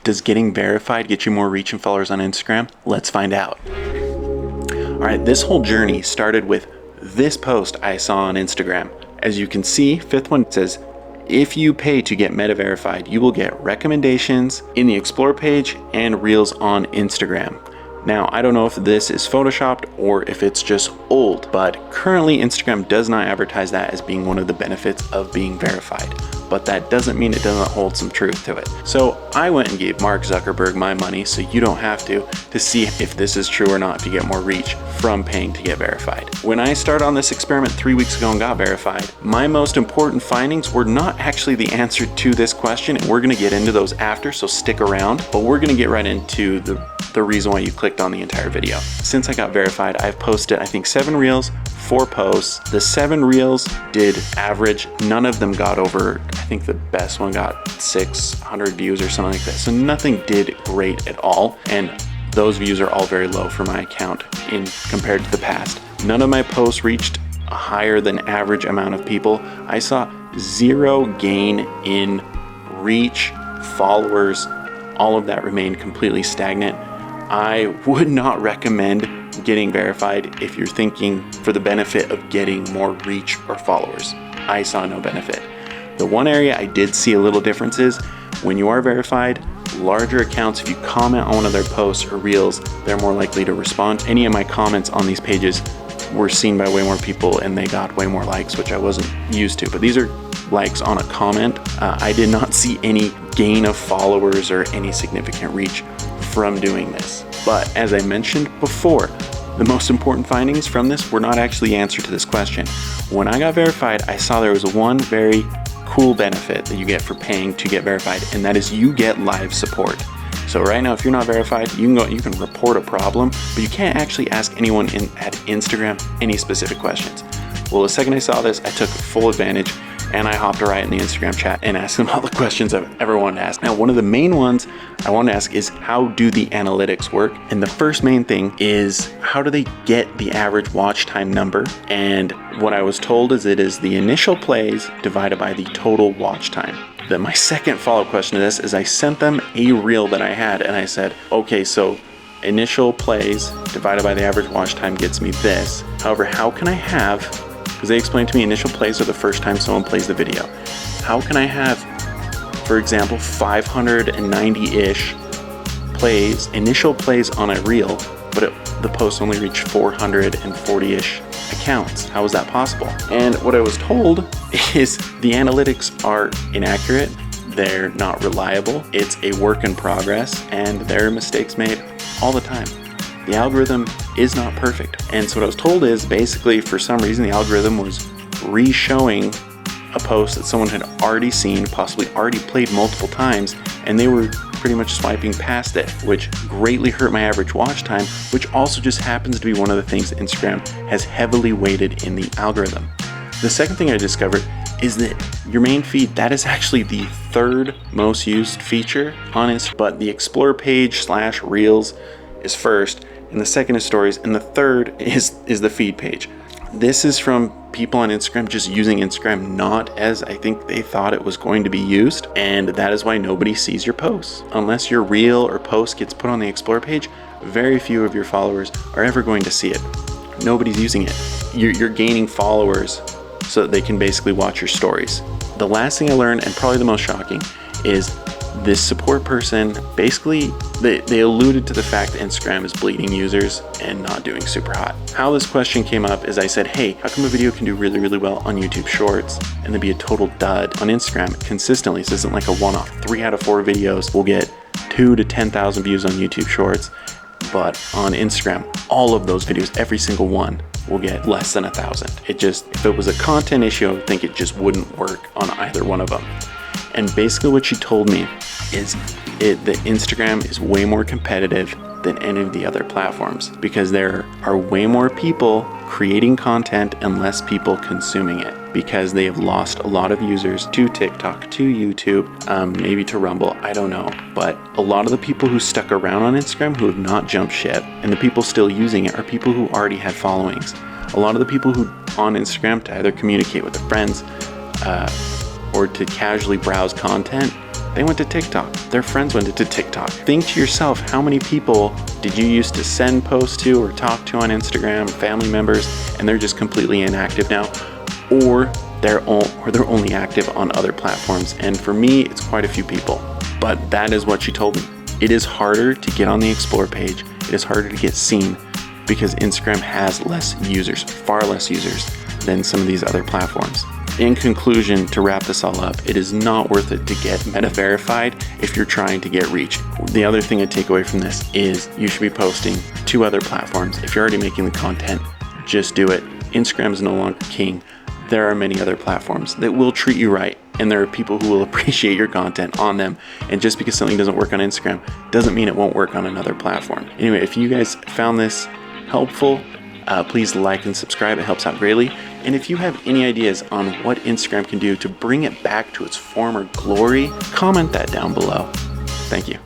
Does getting verified get you more reach and followers on Instagram? Let's find out. All right, this whole journey started with this post I saw on Instagram. As you can see, fifth one says, if you pay to get meta verified, you will get recommendations in the explore page and reels on Instagram. Now, I don't know if this is photoshopped or if it's just old, but currently Instagram does not advertise that as being one of the benefits of being verified. But that doesn't mean it doesn't hold some truth to it. So I went and gave Mark Zuckerberg my money, so you don't have to see if this is true or not if you get more reach from paying to get verified. When I started on this experiment 3 weeks ago and got verified, my most important findings were not actually the answer to this question, and we're gonna get into those after, so stick around. But we're gonna get right into the reason why you clicked on the entire video. Since I got verified, I've posted, I think, 7 reels, 4 posts. The 7 reels did average. None of them got over, I think the best one got 600 views or something like that. So nothing did great at all. And those views are all very low for my account in compared to the past. None of my posts reached a higher than average amount of people. I saw 0 gain in reach, followers, all of that remained completely stagnant. I would not recommend getting verified if you're thinking for the benefit of getting more reach or followers. I saw no benefit. The one area I did see a little difference is when you are verified, larger accounts, if you comment on one of their posts or reels, they're more likely to respond. Any of my comments on these pages were seen by way more people and they got way more likes, which I wasn't used to. But these are likes on a comment. I did not see any gain of followers or any significant reach from doing this. But as I mentioned before, the most important findings from this were not actually the answer to this question. When I got verified, I saw there was one very cool benefit that you get for paying to get verified, and that is you get live support. So right now, if you're not verified, you can report a problem, but you can't actually ask anyone at Instagram any specific questions. Well, the second I saw this, I took full advantage and I hopped right in the Instagram chat and asked them all the questions I've ever wanted to ask. Now, one of the main ones I want to ask is, how do the analytics work? And the first main thing is, how do they get the average watch time number? And what I was told is it is the initial plays divided by the total watch time. Then my second follow-up question to this is I sent them a reel that I had and I said, okay, so initial plays divided by the average watch time gets me this. However, how can I have, because they explained to me initial plays are the first time someone plays the video. How can I have, for example, 590-ish plays, initial plays on a reel, but the post only reached 440-ish accounts? How is that possible? And what I was told is the analytics are inaccurate, they're not reliable, it's a work in progress, and there are mistakes made all the time. The algorithm is not perfect. And so what I was told is basically for some reason the algorithm was re-showing a post that someone had already seen, possibly already played multiple times, and they were pretty much swiping past it, which greatly hurt my average watch time, which also just happens to be one of the things that Instagram has heavily weighted in the algorithm. The second thing I discovered is that your main feed, that is actually the 3rd most used feature on Instagram, but the explore page / reels is first, and the second is stories, and the third is the feed page. This is from people on Instagram just using Instagram not as I think they thought it was going to be used, and that is why nobody sees your posts. Unless your reel or post gets put on the explore page, very few of your followers are ever going to see it. Nobody's using it. You're gaining followers so that they can basically watch your stories. The last thing I learned, and probably the most shocking, is this support person, basically, they alluded to the fact that Instagram is bleeding users and not doing super hot. How this question came up is I said, hey, how come a video can do really, really well on YouTube Shorts and then be a total dud on Instagram consistently? This isn't like a one-off. 3 out of 4 videos will get 2 to 10,000 views on YouTube Shorts, but on Instagram, all of those videos, every single one, will get less than 1,000. It just, if it was a content issue, I would think it just wouldn't work on either one of them. And basically what she told me is that Instagram is way more competitive than any of the other platforms because there are way more people creating content and less people consuming it because they have lost a lot of users to TikTok, to YouTube, maybe to Rumble, I don't know. But a lot of the people who stuck around on Instagram who have not jumped ship and the people still using it are people who already had followings. A lot of the people who on Instagram to either communicate with their friends, or to casually browse content They went to TikTok. Their friends went to TikTok. Think to yourself, how many people did you used to send posts to or talk to on Instagram, family members, and they're just completely inactive now? Or they're only active on other platforms. And for me, it's quite a few people. But that is what she told me. It is harder to get on the Explore page. It is harder to get seen because Instagram has less users, far less users than some of these other platforms. In conclusion, to wrap this all up, it is not worth it to get Meta verified if you're trying to get reach. The other thing I take away from this is you should be posting to other platforms. If you're already making the content, just do it. Instagram is no longer king. There are many other platforms that will treat you right, and there are people who will appreciate your content on them. And just because something doesn't work on Instagram doesn't mean it won't work on another platform. Anyway, if you guys found this helpful, please like and subscribe. It helps out greatly. And if you have any ideas on what Instagram can do to bring it back to its former glory, comment that down below. Thank you.